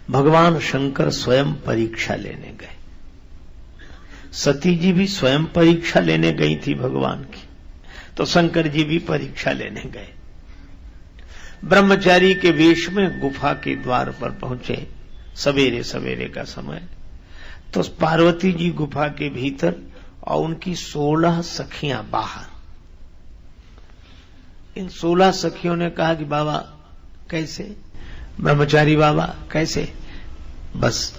भगवान शंकर स्वयं परीक्षा लेने गए। सती जी भी स्वयं परीक्षा लेने गई थी भगवान की, तो शंकर जी भी परीक्षा लेने गए। ब्रह्मचारी के वेश में गुफा के द्वार पर पहुंचे, सवेरे सवेरे का समय। तो पार्वती जी गुफा के भीतर और उनकी 16 सखियां बाहर। इन 16 सखियों ने कहा कि बाबा कैसे? ब्रह्मचारी बाबा कैसे? बस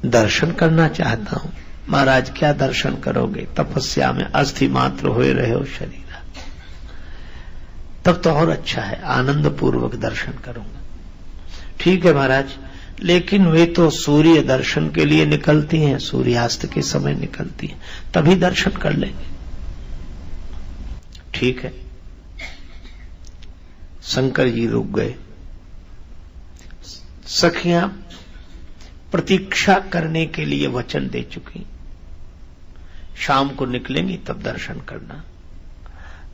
दर्शन करना चाहता हूं। महाराज क्या दर्शन करोगे? तपस्या में अस्थि मात्र हुए रहे हो शरीर। तब तो और अच्छा है, आनंद पूर्वक दर्शन करूंगा। ठीक है महाराज, लेकिन वे तो सूर्य दर्शन के लिए निकलती हैं, सूर्यास्त के समय निकलती हैं, तभी दर्शन कर लेंगे। ठीक है। शंकर जी रुक गए। सखियां प्रतीक्षा करने के लिए वचन दे चुकी, शाम को निकलेंगी तब दर्शन करना।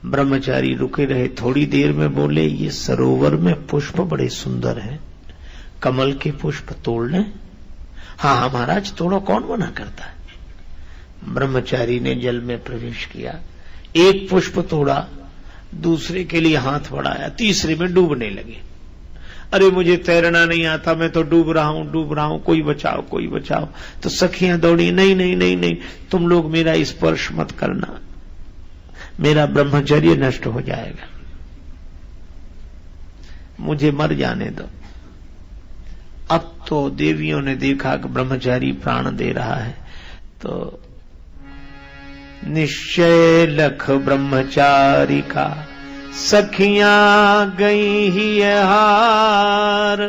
ब्रह्मचारी रुके रहे। थोड़ी देर में बोले, ये सरोवर में पुष्प बड़े सुंदर हैं, कमल के पुष्प तोड़ लें? हाँ महाराज तोड़ो, कौन मना करता है। ब्रह्मचारी ने जल में प्रवेश किया, एक पुष्प तोड़ा, दूसरे के लिए हाथ बढ़ाया, तीसरे में डूबने लगे। अरे मुझे तैरना नहीं आता, मैं तो डूब रहा हूं, कोई बचाओ कोई बचाओ। तो सखियां दौड़ी, नहीं नहीं नहीं नहीं, तुम लोग मेरा स्पर्श मत करना, मेरा ब्रह्मचर्य नष्ट हो जाएगा, मुझे मर जाने दो। अब तो देवियों ने देखा कि ब्रह्मचारी प्राण दे रहा है, तो निश्चय लख ब्रह्मचारी का सखियां गई ही हार।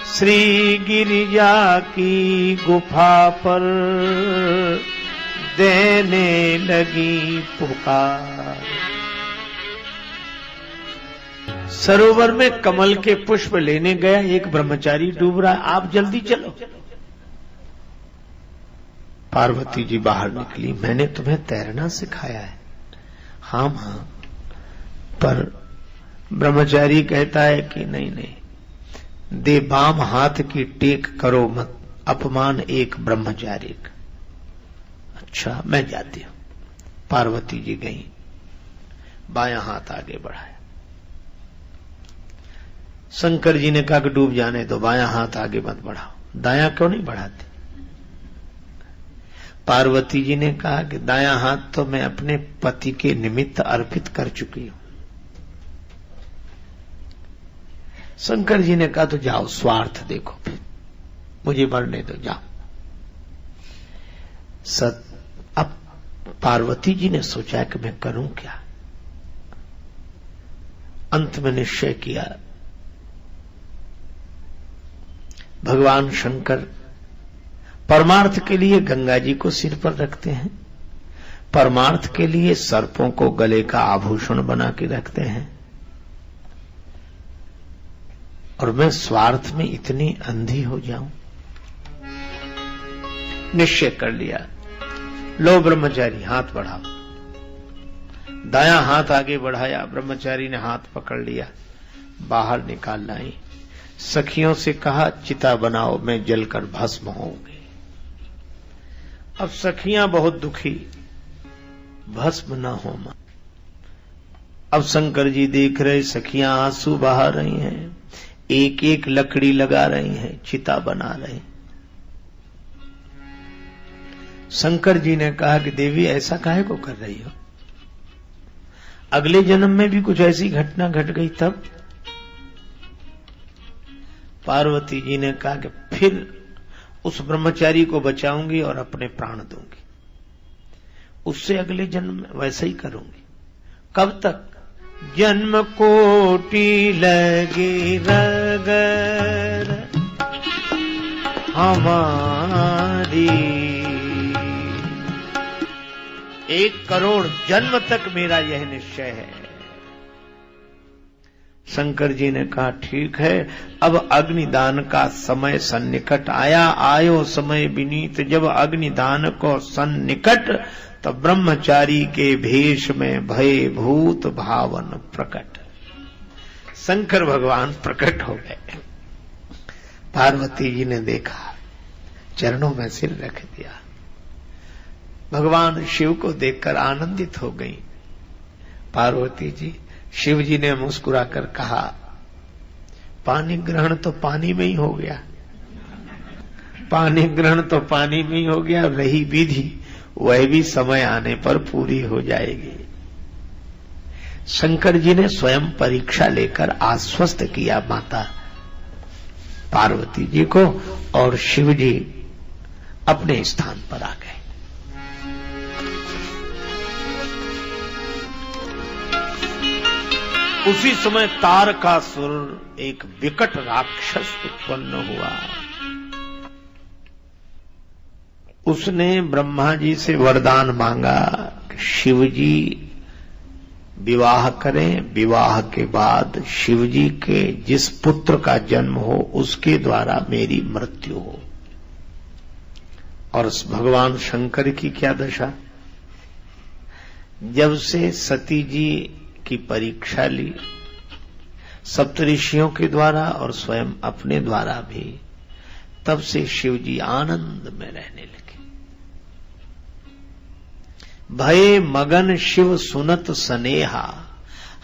श्री गिरिजा की गुफा पर देने लगी पुकार। सरोवर में कमल के पुष्प लेने गया एक ब्रह्मचारी डूब रहा, आप जल्दी चलो। पार्वती जी बाहर निकली, मैंने तुम्हें तैरना सिखाया है। हाँ हाँ, पर ब्रह्मचारी कहता है कि नहीं नहीं, दे बाम हाथ की टेक करो मत, अपमान एक ब्रह्मचारी का। अच्छा मैं जाती हूं। पार्वती जी गई, बायां हाथ आगे बढ़ाया। शंकर जी ने कहा कि डूब जाने दो, बायां हाथ आगे मत बढ़ाओ। दायां क्यों नहीं बढ़ाते? पार्वती जी ने कहा कि दायां हाथ तो मैं अपने पति के निमित्त अर्पित कर चुकी हूं। शंकर जी ने कहा तो जाओ, स्वार्थ देखो, फिर मुझे मरने दो, जाओ। अब पार्वती जी ने सोचा कि मैं करूं क्या। अंत में निश्चय किया, भगवान शंकर परमार्थ के लिए गंगा जी को सिर पर रखते हैं, परमार्थ के लिए सर्पों को गले का आभूषण बना के रखते हैं, और मैं स्वार्थ में इतनी अंधी हो जाऊं। निश्चय कर लिया, लो ब्रह्मचारी हाथ बढ़ाओ। दायां हाथ आगे बढ़ाया, ब्रह्मचारी ने हाथ पकड़ लिया, बाहर निकाल लाई। सखियों से कहा चिता बनाओ, मैं जलकर भस्म होऊंगी। अब सखियां बहुत दुखी, भस्म न हो मां। अब शंकर जी देख रहे, सखियां आंसू बहा रही हैं, एक एक लकड़ी लगा रही हैं, चिता बना रही। शंकर जी ने कहा कि देवी ऐसा काहे को कर रही हो? अगले जन्म में भी कुछ ऐसी घटना घट गई तब? पार्वती जी ने कहा कि फिर उस ब्रह्मचारी को बचाऊंगी और अपने प्राण दूंगी, उससे अगले जन्म में वैसा ही करूंगी। कब तक? जन्म कोटि लगी रगर हमारी, 1 करोड़ जन्म तक मेरा यह निश्चय है। शंकर जी ने कहा ठीक है, अब अग्निदान का समय सन्निकट आया, आयो समय विनीत, जब अग्निदान को सन्निकट, तब ब्रह्मचारी के भेष में भय भूत भावन प्रकट। शंकर भगवान प्रकट हो गए। पार्वती जी ने देखा, चरणों में सिर रख दिया। भगवान शिव को देखकर आनंदित हो गई पार्वती जी। शिव जी ने मुस्कुराकर कहा, पानी ग्रहण तो पानी में ही हो गया, पानी ग्रहण तो पानी में ही हो गया, रही विधि वह भी समय आने पर पूरी हो जाएगी। शंकर जी ने स्वयं परीक्षा लेकर आश्वस्त किया माता पार्वती जी को, और शिव जी अपने स्थान पर आ गए। उसी समय तारकासुर एक विकट राक्षस उत्पन्न हुआ। उसने ब्रह्मा जी से वरदान मांगा, शिव जी विवाह करें, विवाह के बाद शिव जी के जिस पुत्र का जन्म हो उसके द्वारा मेरी मृत्यु हो। और भगवान शंकर की क्या दशा, जब से सती जी की परीक्षा ली सप्तऋषियों के द्वारा और स्वयं अपने द्वारा भी, तब से शिव जी आनंद में रहने लगे। भये मगन शिव सुनत सनेहा,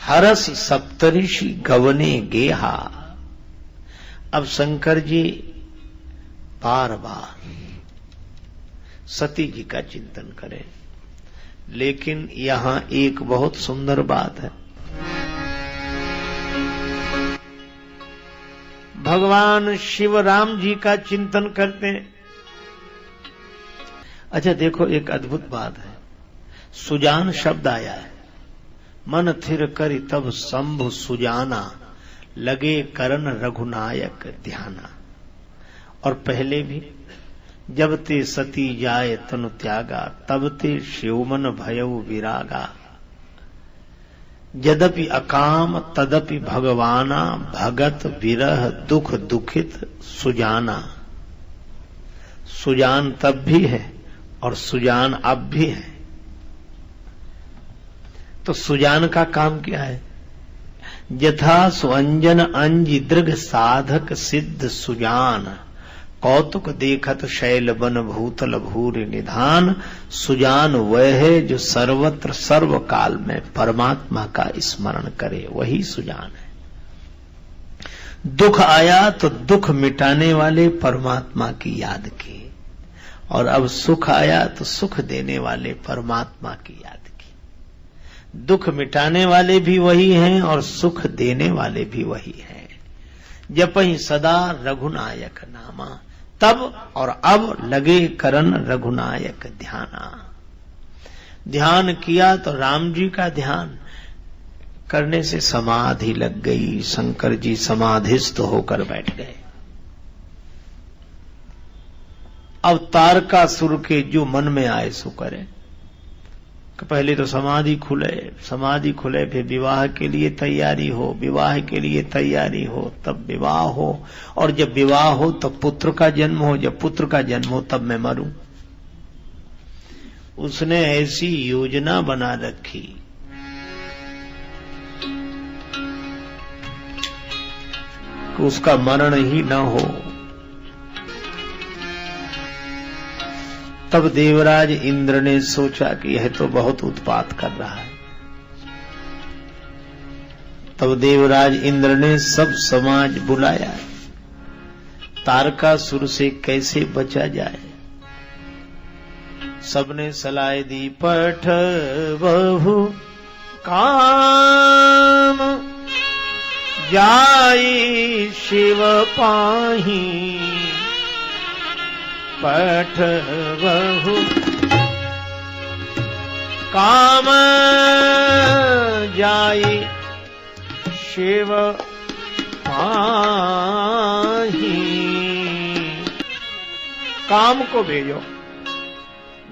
हरस सप्तऋषि गवने गेहा। अब शंकर जी बार बार सती जी का चिंतन करें, लेकिन यहां एक बहुत सुंदर बात है। भगवान शिव राम जी का चिंतन करते हैं। अच्छा देखो, एक अद्भुत बात है। सुजान शब्द आया है, मन थिर करि तब शंभु सुजाना, लगे करन रघुनायक ध्याना। और पहले भी, जब ते सती जाय तनु त्यागा, तब ते शिवमन भयउ विरागा। यद्यपि अकाम तदपि भगवाना, भगत विरह दुख दुखित सुजाना। सुजान तब भी है और सुजान अब भी है। तो सुजान का काम क्या है? यथा सुअंजन अंजि दृग साधक सिद्ध सुजान, कौतुक देखत शैल बन भूतल भूरि निधान। सुजान वह है जो सर्वत्र सर्व काल में परमात्मा का स्मरण करे, वही सुजान है। दुख आया तो दुख मिटाने वाले परमात्मा की याद की, और अब सुख आया तो सुख देने वाले परमात्मा की याद की। दुख मिटाने वाले भी वही हैं और सुख देने वाले भी वही हैं। जपहि सदा रघुनायक नामा, तब और अब लगे करन रघुनायक ध्याना। ध्यान किया तो राम जी का ध्यान करने से समाधि लग गई। शंकर जी समाधिस्थ होकर बैठ गए। अब तारकासुर के जो मन में आए सो करे। पहले तो समाधि खुले, फिर विवाह के लिए तैयारी हो, विवाह के लिए तैयारी हो, तब विवाह हो, और जब विवाह हो तब पुत्र का जन्म हो, जब पुत्र का जन्म हो तब मैं मरूं। उसने ऐसी योजना बना रखी कि उसका मरण ही न हो। तब देवराज इंद्र ने सोचा कि यह तो बहुत उत्पात कर रहा है। तब देवराज इंद्र ने सब समाज बुलाया, तारकासुर से कैसे बचा जाए। सबने सलाह दी, पठ बहु काम जाई शिव पाही, पठ बहु काम जाई शिव पाही। काम को भेजो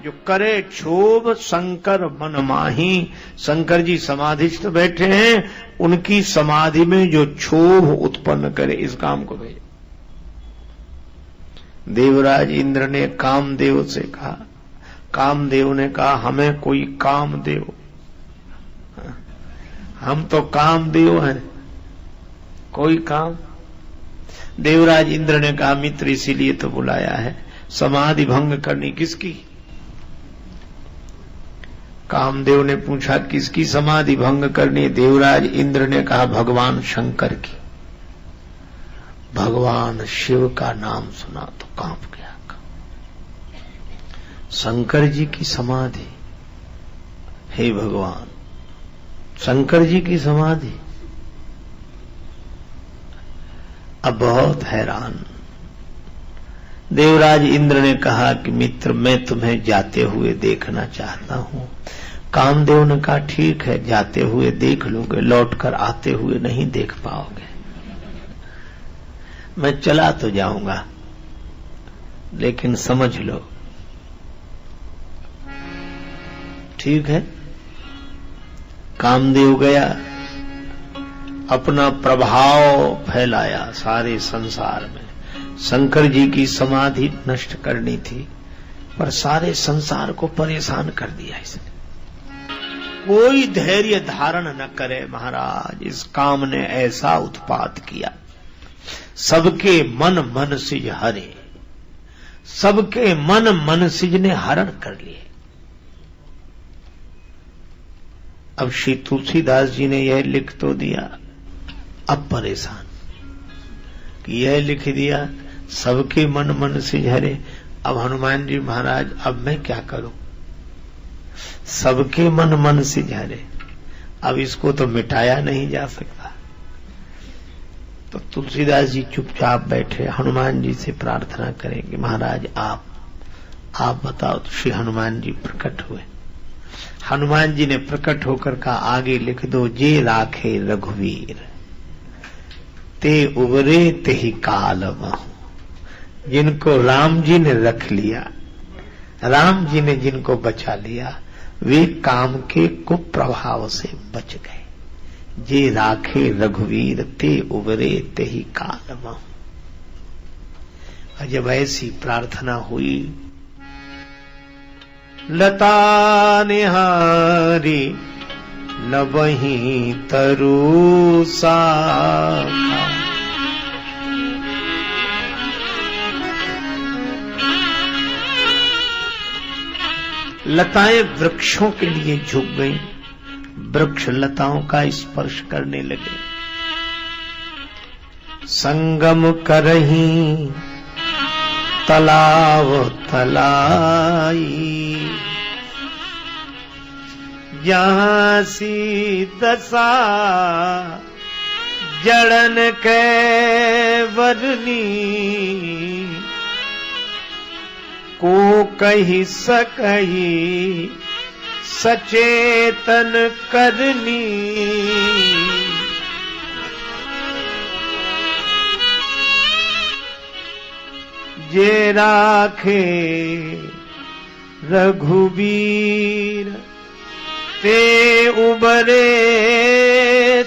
जो करे क्षोभ शंकर मन माही। शंकर जी समाधिस्थ बैठे हैं, उनकी समाधि में जो क्षोभ उत्पन्न करे, इस काम को भेजो। देवराज इंद्र ने कामदेव से कहा। कामदेव ने कहा, हमें कोई कामदेव, हम तो कामदेव हैं, कोई काम। देवराज इंद्र ने कहा, मित्र इसीलिए तो बुलाया है, समाधि भंग करनी किसकी? कामदेव ने पूछा, किसकी समाधि भंग करनी? देवराज इंद्र ने कहा, भगवान शंकर की। भगवान शिव का नाम सुना तो कांप गया। शंकर जी की समाधि, हे भगवान, शंकर जी की समाधि। अब बहुत हैरान। देवराज इंद्र ने कहा कि मित्र, मैं तुम्हें जाते हुए देखना चाहता हूं। कामदेव ने कहा, ठीक है, जाते हुए देख लोगे, लौटकर आते हुए नहीं देख पाओगे। मैं चला तो जाऊंगा, लेकिन समझ लो। ठीक है। कामदेव गया, अपना प्रभाव फैलाया सारे संसार में। शंकर जी की समाधि नष्ट करनी थी, पर सारे संसार को परेशान कर दिया इसने। कोई धैर्य धारण न करे महाराज, इस काम ने ऐसा उत्पात किया, सबके मन सिज हरे, सबके मन सिज ने हरण कर लिए। अब श्री तुलसीदास जी ने यह लिख तो दिया, अब परेशान कि यह लिख दिया सबके मन सिज हरे। अब हनुमान जी महाराज, अब मैं क्या करूं? सबके मन सिज हरे, अब इसको तो मिटाया नहीं जा सकता। तो तुलसीदास जी चुपचाप बैठे, हनुमान जी से प्रार्थना करेंगे, महाराज आप बताओ। तो श्री हनुमान जी प्रकट हुए। हनुमान जी ने प्रकट होकर कहा, आगे लिख दो, जे राखे रघुवीर ते उबरे ते ही काल महु। जिनको राम जी ने रख लिया, राम जी ने जिनको बचा लिया, वे काम के कुप्रभाव से बच गए। जे राखे रघुवीर ते उबरे ते ही काल महु। जब ऐसी प्रार्थना हुई, लता निहारी लबहीं तरु शाखा। लताएं वृक्षों के लिए झुक गईं, वृक्ष लताओं का स्पर्श करने लगे। संगम करहीं तलाव तलाई, जहां सी दशा जड़न के वरनी, को कही सकही सचेतन करनी। जे राखे रघुवीर ते उबरे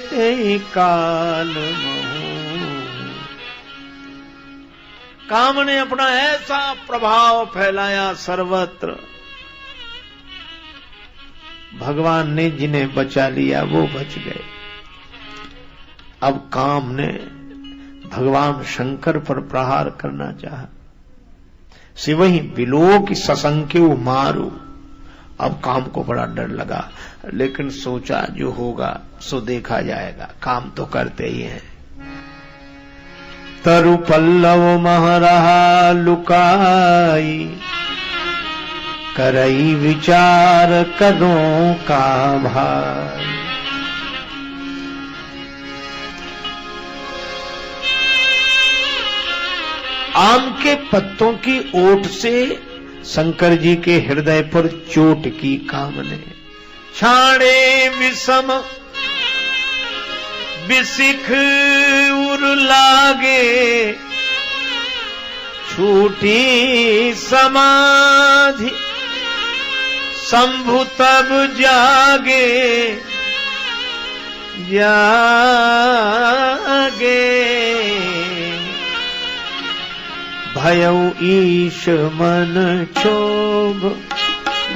ते काल महु। काम ने अपना ऐसा प्रभाव फैलाया सर्वत्र, भगवान ने जिन्हें बचा लिया वो बच गए। अब काम ने भगवान शंकर पर प्रहार करना चाहा। शिवहि विलोक सशंक्यु मारू। अब काम को बड़ा डर लगा, लेकिन सोचा जो होगा सो देखा जाएगा, काम तो करते ही हैं। तरु पल्लव मह रहा लुकाई, करई विचार कदों का भाई। आम के पत्तों की ओट से शंकर जी के हृदय पर चोट की काम ने। छाड़े विषम विशिख उर लागे, छूटी समाधि शंभु तब जागे। भयउ ईश मन क्षोभ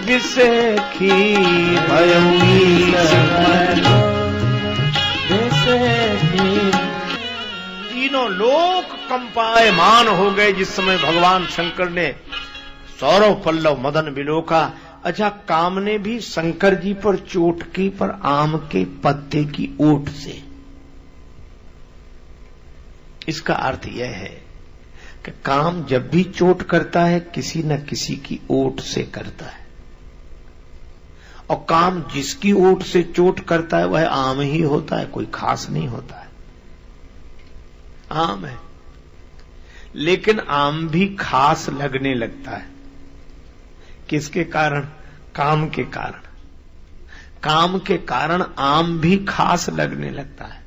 विसेखी। भयउ ईश मन विसेखी। तीनों लोक कंपायमान हो गए जिस समय भगवान शंकर ने सौरव पल्लव मदन विलोका। अच्छा, काम ने भी शंकर जी पर चोट की, पर आम के पत्ते की ओट से। इसका अर्थ यह है कि काम जब भी चोट करता है किसी न किसी की ओट से करता है, और काम जिसकी ओट से चोट करता है वह आम ही होता है, कोई खास नहीं होता है, आम है। लेकिन आम भी खास लगने लगता है। किसके कारण? काम के कारण। काम के कारण आम भी खास लगने लगता है।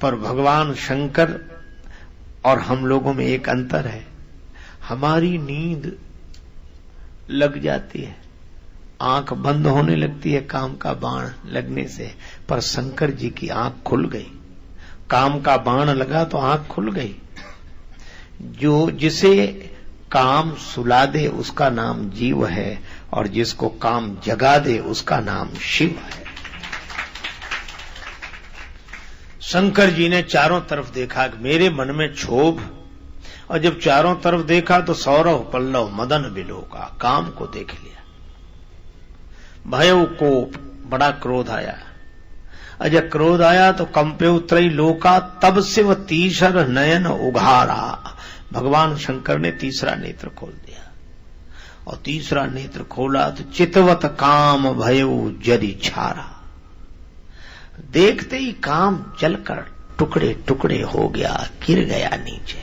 पर भगवान शंकर और हम लोगों में एक अंतर है, हमारी नींद लग जाती है, आंख बंद होने लगती है काम का बाण लगने से, पर शंकर जी की आंख खुल गई। काम का बाण लगा तो आंख खुल गई। जो जिसे काम सुला दे उसका नाम जीव है, और जिसको काम जगा दे उसका नाम शिव है। शंकर जी ने चारों तरफ देखा कि मेरे मन में क्षोभ, और जब चारों तरफ देखा तो सौरव पल्लव मदन विलोका, काम को देख लिया। भय कोप, बड़ा क्रोध आया। जब क्रोध आया तो कंपे उतरई लोका, तब से वह तीसर नयन उघारा। भगवान शंकर ने तीसरा नेत्र खोल दिया, और तीसरा नेत्र खोला तो चितवत काम भयउ जरि छारा। देखते ही काम जलकर टुकड़े टुकड़े हो गया, गिर गया नीचे।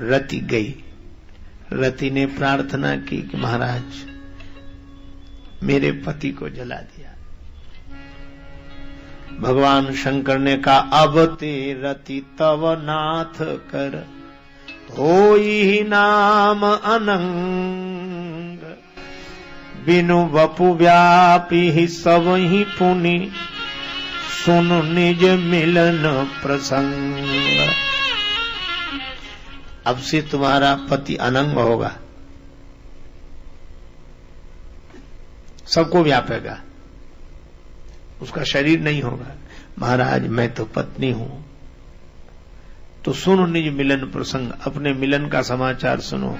रति गई। रति ने प्रार्थना की कि महाराज मेरे पति को जला दिया। भगवान शंकर ने कहा, अब ते रति तव नाथ कर, होई नाम अनंग। बिनु वपु व्यापी ही सब ही पुनि, सुन निज मिलन प्रसंग। अब से तुम्हारा पति अनंग होगा, सबको व्यापेगा, उसका शरीर नहीं होगा। महाराज मैं तो पत्नी हूं, तो सुनो निज मिलन प्रसंग, अपने मिलन का समाचार सुनो।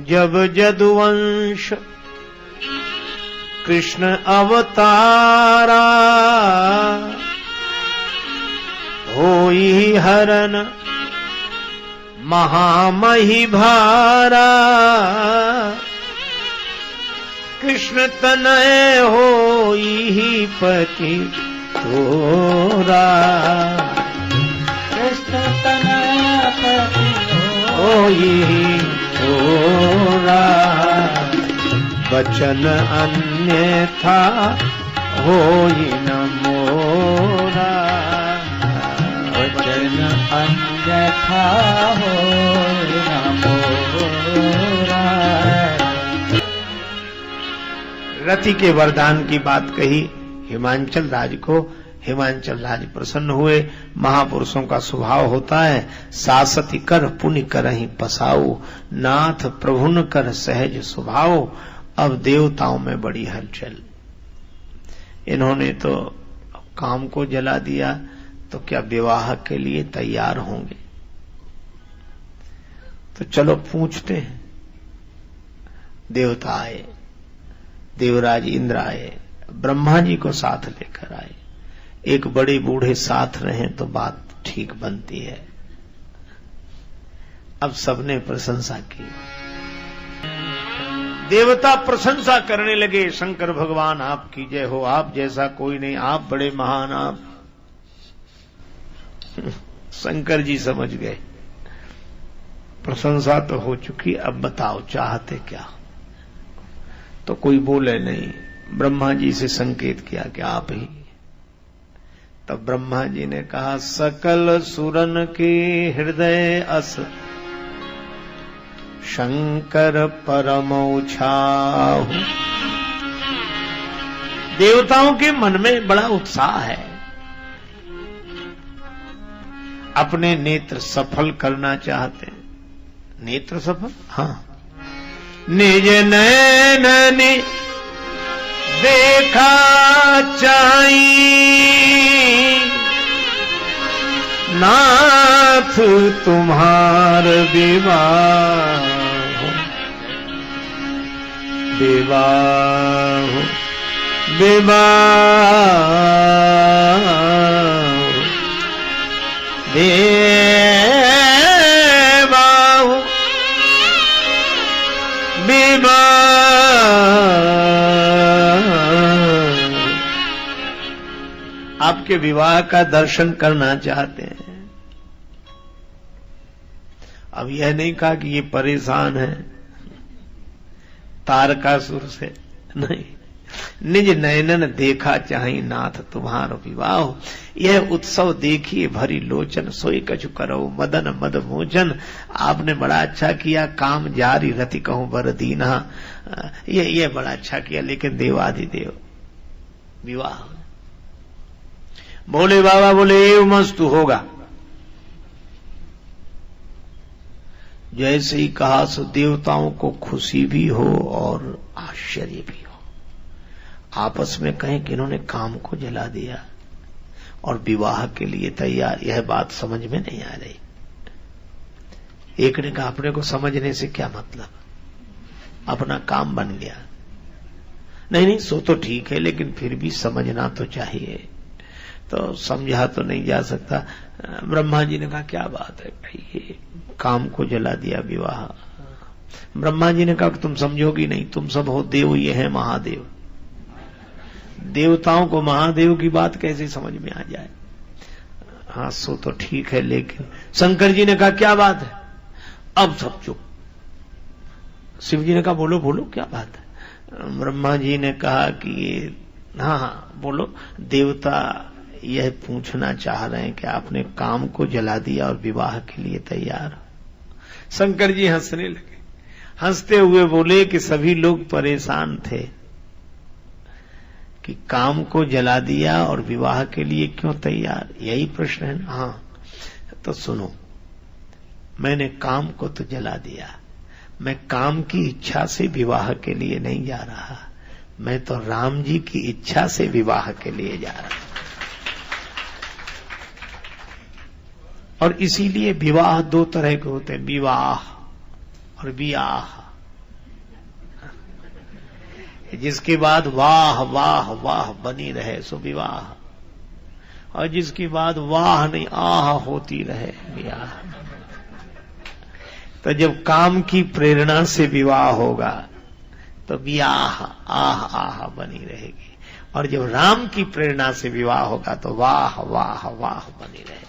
जब जदुवंश कृष्ण अवतारा, होई हरन महामही भारा। कृष्ण तनय होई पति तोरा, कृष्ण तनय पति होई तोरा। वचन अन्यथा होई न मोरा, वचन अन्यथा होई न मोरा। रति के वरदान की बात कही हिमांचल राज को। हिमांचल राज प्रसन्न हुए। महापुरुषों का स्वभाव होता है, सासति कर पुण्य करहि पसाऊ, नाथ प्रभुन कर सहज स्वभाव। अब देवताओं में बड़ी हलचल। इन्होंने तो काम को जला दिया, तो क्या विवाह के लिए तैयार होंगे? तो चलो पूछते हैं। देवता आए, देवराज इंद्र आए, ब्रह्मा जी को साथ लेकर आए। एक बड़े बूढ़े साथ रहें तो बात ठीक बनती है। अब सबने प्रशंसा की। देवता प्रशंसा करने लगे, शंकर भगवान आपकी जय हो, आप जैसा कोई नहीं, आप बड़े महान। आप शंकर जी समझ गए प्रशंसा तो हो चुकी, अब बताओ चाहते क्या? तो कोई बोले नहीं। ब्रह्मा जी से संकेत किया कि आप ही। तब ब्रह्मा जी ने कहा, सकल सुरन के हृदय अस, शंकर परम छाहु। देवताओं के मन में बड़ा उत्साह है, अपने नेत्र सफल करना चाहते हैं। नेत्र सफल? हाँ। निज नैननि देखा चाही, नाथ तुम्हार विवाह विवाह विवाह विवाह विवाह। आपके विवाह का दर्शन करना चाहते हैं। अब यह नहीं कहा कि ये परेशान है तारकासुर से, नहीं, निज नयनन देखा चाहि नाथ तुम्हारो विवाह। यह उत्सव देखिए भरी लोचन सोई कछु करो मदन मद मोचन। आपने बड़ा अच्छा किया, काम जारी रति कहूं बर दीना। ये बड़ा अच्छा किया, लेकिन देवाधिदेव विवाह। बोले बाबा बोले एव मस्तु होगा। जैसे ही कहा सो देवताओं को खुशी भी हो और आश्चर्य भी हो। आपस में कहें कि इन्होंने काम को जला दिया और विवाह के लिए तैयार। यह बात समझ में नहीं आ रही। एक ने कहा अपने को समझने से क्या मतलब, अपना काम बन गया। नहीं सो तो ठीक है, लेकिन फिर भी समझना तो चाहिए। तो समझा तो नहीं जा सकता। ब्रह्मा जी ने कहा क्या बात है भाई, ये काम को जला दिया विवाह। ब्रह्मा जी ने कहा तुम समझोगी नहीं, तुम सब हो देव, ये है महादेव। देवताओं को महादेव की बात कैसे समझ में आ जाए। हाँ सो तो ठीक है, लेकिन शंकर जी ने कहा क्या बात है। अब सब चुप। शिव जी ने कहा बोलो बोलो क्या बात है। ब्रह्मा जी ने कहा कि ये हाँ बोलो। देवता यह पूछना चाह रहे हैं कि आपने काम को जला दिया और विवाह के लिए तैयार। शंकर जी हंसने लगे। हंसते हुए बोले कि सभी लोग परेशान थे कि काम को जला दिया और विवाह के लिए क्यों तैयार, यही प्रश्न है। हाँ तो सुनो, मैंने काम को तो जला दिया, मैं काम की इच्छा से विवाह के लिए नहीं जा रहा, मैं तो राम जी की इच्छा से विवाह के लिए जा रहा। और इसीलिए विवाह दो तरह के होते हैं, विवाह और वियाह। जिसके बाद वाह वाह वाह बनी रहे सो विवाह, और जिसके बाद वाह नहीं आह होती रहे विवाह। तो जब काम की प्रेरणा से विवाह होगा तो वियाह आह आह बनी रहेगी, और जब राम की प्रेरणा से विवाह होगा तो वाह वाह वाह बनी रहेगी।